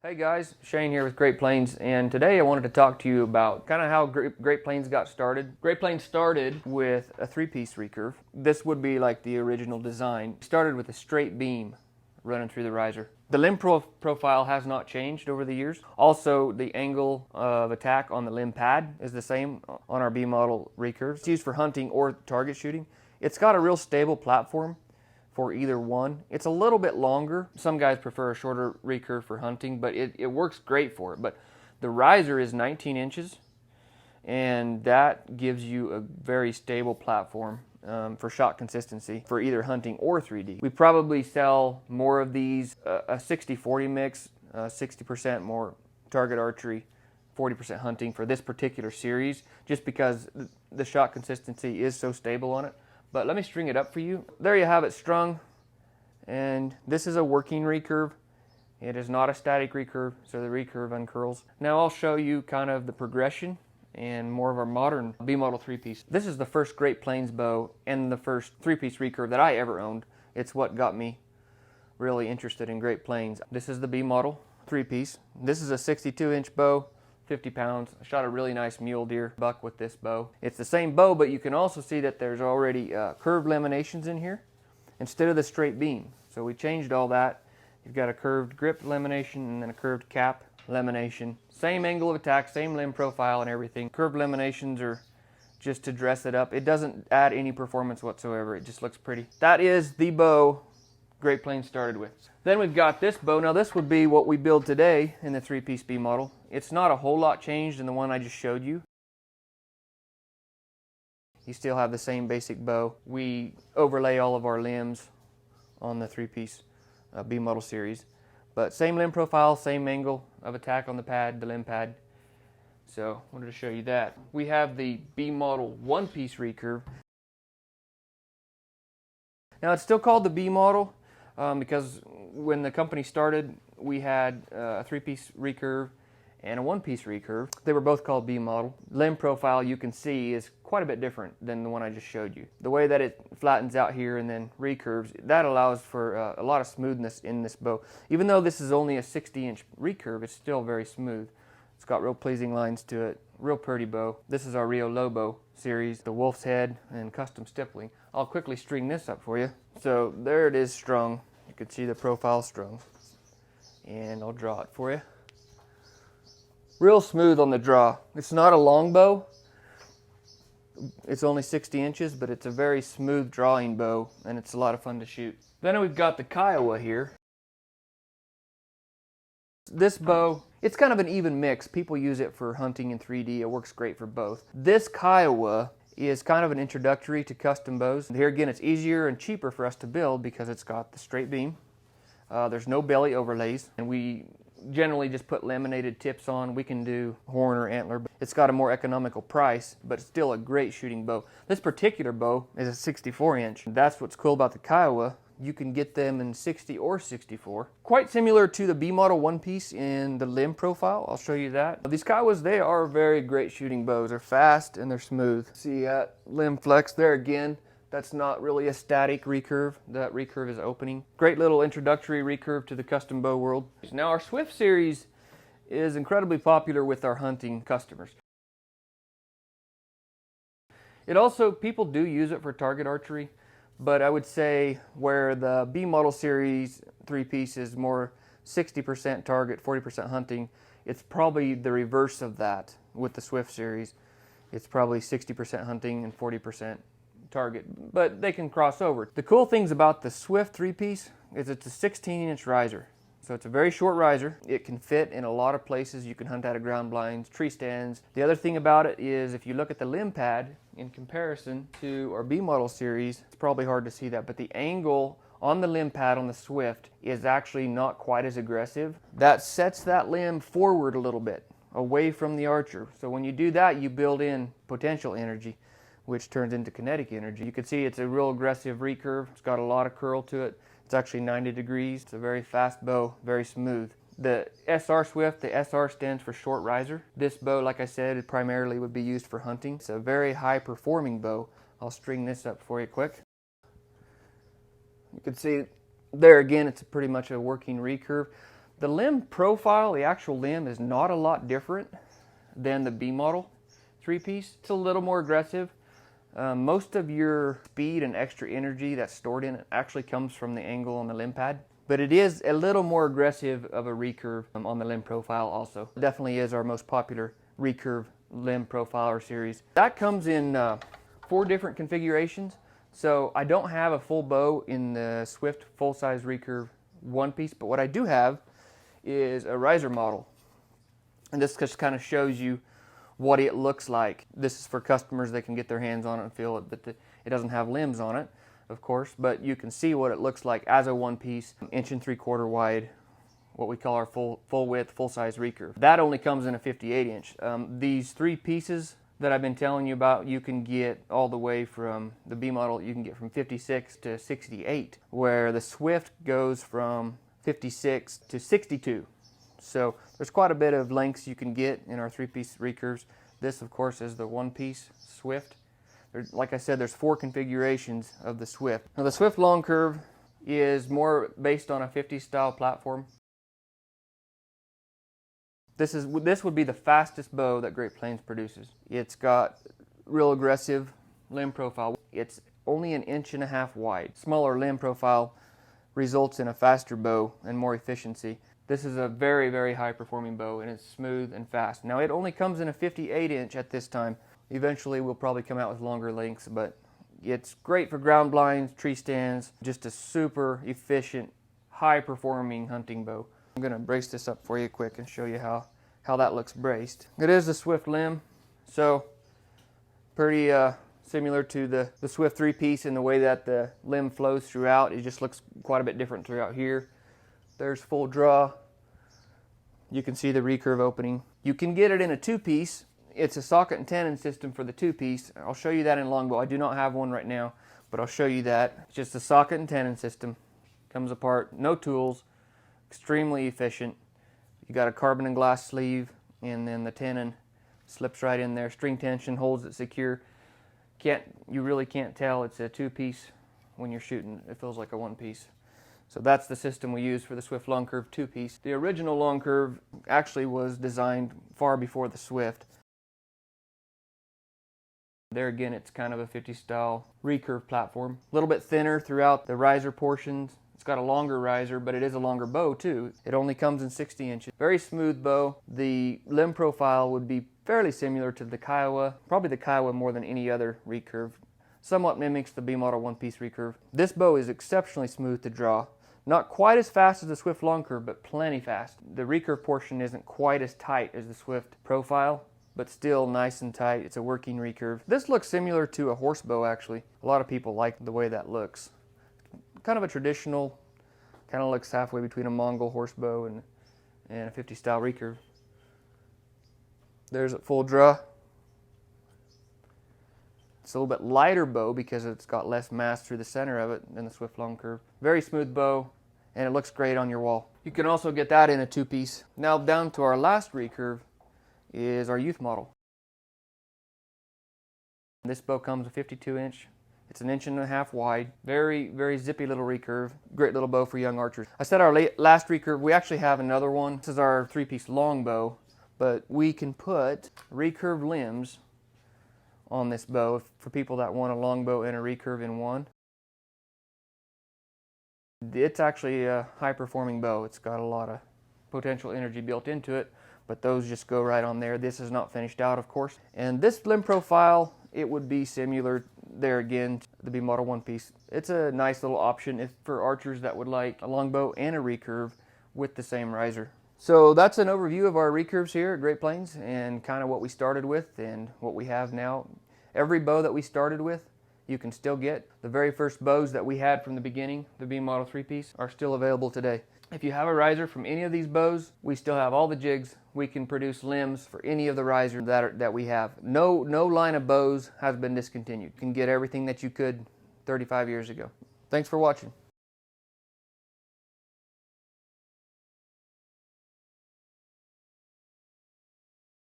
Hey guys, Shane here with Great Plains, and today I wanted to talk to you about kind of how Great Plains got started. Great Plains started with a three-piece recurve. This would be like the original design. It started with a straight beam running through the riser. The limb profile has not changed over the years. Also, the angle of attack on the limb pad is the same on our B model recurves. It's used for hunting or target shooting. It's got a real stable platform for either one. It's a little bit longer. Some guys prefer a shorter recurve for hunting, but it works great for it. But the riser is 19 inches, and that gives you a very stable platform for shot consistency for either hunting or 3D. We probably sell more of these, a 60-40 mix, 60% more target archery, 40% hunting for this particular series, just because the shot consistency is so stable on it. But let me string it up for you. There you have it strung, and this is a working recurve. It is not a static recurve, so the recurve uncurls. Now I'll show you kind of the progression and more of our modern B model three-piece. This is the first Great Plains bow and the first three-piece recurve that I ever owned. It's what got me really interested in Great Plains. This is the B model three-piece. This is a 62-inch bow. 50 pounds. I shot a really nice mule deer buck with this bow. It's the same bow, but you can also see that there's already curved laminations in here instead of the straight beam. So we changed all that. You've got a curved grip lamination and then a curved cap lamination. Same angle of attack, same limb profile and everything. Curved laminations are just to dress it up. It doesn't add any performance whatsoever. It just looks pretty. That is the bow Great Plains started with. Then we've got this bow. Now this would be what we build today in the three-piece B model. It's not a whole lot changed in the one I just showed you. You still have the same basic bow. We overlay all of our limbs on the three-piece B model series. But same limb profile, same angle of attack on the pad, the limb pad. So I wanted to show you that. We have the B model one-piece recurve. Now it's still called the B model because when the company started, we had a three-piece recurve and a one-piece recurve. They were both called B model. Limb profile, you can see, is quite a bit different than the one I just showed you. The way that it flattens out here and then recurves, that allows for a lot of smoothness in this bow. Even though this is only a 60-inch recurve, it's still very smooth. It's got real pleasing lines to it. Real pretty bow. This is our Rio Lobo series, the wolf's head and custom stippling. I'll quickly string this up for you. So there it is strung. You can see the profile strung. And I'll draw it for you. Real smooth on the draw. It's not a long bow. It's only 60 inches, but it's a very smooth drawing bow, and it's a lot of fun to shoot. Then we've got the Kiowa here. This bow, it's kind of an even mix. People use it for hunting in 3D. It works great for both. This Kiowa is kind of an introductory to custom bows. Here again, it's easier and cheaper for us to build because it's got the straight beam. There's no belly overlays, and we generally just put laminated tips on. We can do horn or antler, but it's got a more economical price, but it's still a great shooting bow. This particular bow is a 64-inch. That's what's cool about the Kiowa. You can get them in 60 or 64. Quite similar to the B model one piece in the limb profile. I'll show you that. These Kiowas, they are very great shooting bows. They're fast and they're smooth. See that limb flex there again. That's not really a static recurve. That recurve is opening. Great little introductory recurve to the custom bow world. Now our Swift series is incredibly popular with our hunting customers. It also, people do use it for target archery. But I would say where the B model series three-piece is more 60% target, 40% hunting, it's probably the reverse of that with the Swift series. It's probably 60% hunting and 40% target, but they can cross over. The cool things about the Swift three-piece is it's a 16-inch riser. So it's a very short riser. It can fit in a lot of places. You can hunt out of ground blinds, tree stands. The other thing about it is if you look at the limb pad in comparison to our B model series, it's probably hard to see that, but the angle on the limb pad on the Swift is actually not quite as aggressive. That sets that limb forward a little bit, away from the archer. So when you do that, you build in potential energy, which turns into kinetic energy. You can see it's a real aggressive recurve. It's got a lot of curl to it. It's actually 90 degrees. It's a very fast bow, very smooth. The SR Swift, the SR stands for short riser. This bow, like I said, it primarily would be used for hunting. It's a very high performing bow. I'll string this up for you quick. You can see there again, it's pretty much a working recurve. The limb profile, the actual limb, is not a lot different than the B model 3-piece. It's a little more aggressive. Most of your speed and extra energy that's stored in it actually comes from the angle on the limb pad. But it is a little more aggressive of a recurve on the limb profile also. It definitely is our most popular recurve limb profile or series. That comes in 4 different configurations. So I don't have a full bow in the Swift full-size recurve 1-piece, but what I do have is a riser model. And this just kind of shows you what it looks like. This is for customers that can get their hands on it and feel it, but it doesn't have limbs on it, of course, but you can see what it looks like as a 1-piece, 1 3/4 wide, what we call our full width, full-size recurve. That only comes in a 58-inch. These 3 pieces that I've been telling you about, you can get all the way from the B model, you can get from 56 to 68, where the Swift goes from 56 to 62. So there's quite a bit of lengths you can get in our 3-piece recurves. This, of course, is the 1-piece Swift. Like I said, there's 4 configurations of the Swift. Now the Swift long curve is more based on a 50 style platform. This would be the fastest bow that Great Plains produces. It's got real aggressive limb profile. It's only 1.5 inches wide. Smaller limb profile results in a faster bow and more efficiency. This is a very, very high performing bow, and it's smooth and fast. Now it only comes in a 58-inch at this time. Eventually we'll probably come out with longer lengths, but it's great for ground blinds, tree stands, just a super efficient, high performing hunting bow. I'm going to brace this up for you quick and show you how that looks braced. It is the Swift limb, so pretty similar to the Swift 3-piece in the way that the limb flows throughout. It just looks quite a bit different throughout here. There's full draw. You can see the recurve opening. You can get it in a 2-piece. It's a socket and tenon system for the 2-piece. I'll show you that in longbow. I do not have one right now, but I'll show you that. It's just a socket and tenon system. Comes apart, no tools, extremely efficient. You got a carbon and glass sleeve, and then the tenon slips right in there. String tension holds it secure. You really can't tell it's a 2-piece when you're shooting. It feels like a 1-piece. So that's the system we use for the Swift long curve 2-piece. The original long curve actually was designed far before the Swift. There again, it's kind of a 50 style recurve platform. A little bit thinner throughout the riser portions. It's got a longer riser, but it is a longer bow too. It only comes in 60 inches. Very smooth bow. The limb profile would be fairly similar to the Kiowa, probably the Kiowa more than any other recurve. Somewhat mimics the B model 1-piece recurve. This bow is exceptionally smooth to draw. Not quite as fast as the Swift long curve, but plenty fast. The recurve portion isn't quite as tight as the Swift profile, but still nice and tight. It's a working recurve. This looks similar to a horse bow actually. A lot of people like the way that looks. Kind of a traditional, kind of looks halfway between a Mongol horse bow and a 50 style recurve. There's a full draw. It's a little bit lighter bow because it's got less mass through the center of it than the Swift long curve. Very smooth bow, and it looks great on your wall. You can also get that in a 2-piece. Now down to our last recurve is our youth model. This bow comes a 52-inch. It's 1.5 inches wide. Very, very zippy little recurve. Great little bow for young archers. I said our last recurve, we actually have another one. This is our 3-piece long bow, but we can put recurve limbs on this bow for people that want a long bow and a recurve in one. It's actually a high performing bow. It's got a lot of potential energy built into it, but those just go right on there. This is not finished out, of course. And this limb profile, it would be similar there again to the B model 1-piece. It's a nice little option for archers that would like a longbow and a recurve with the same riser. So that's an overview of our recurves here at Great Plains and kind of what we started with and what we have now. Every bow that we started with, you can still get. The very first bows that we had from the beginning, the B model 3-piece, are still available today. If you have a riser from any of these bows, we still have all the jigs. We can produce limbs for any of the risers that we have. No line of bows has been discontinued. You can get everything that you could 35 years ago. Thanks for watching.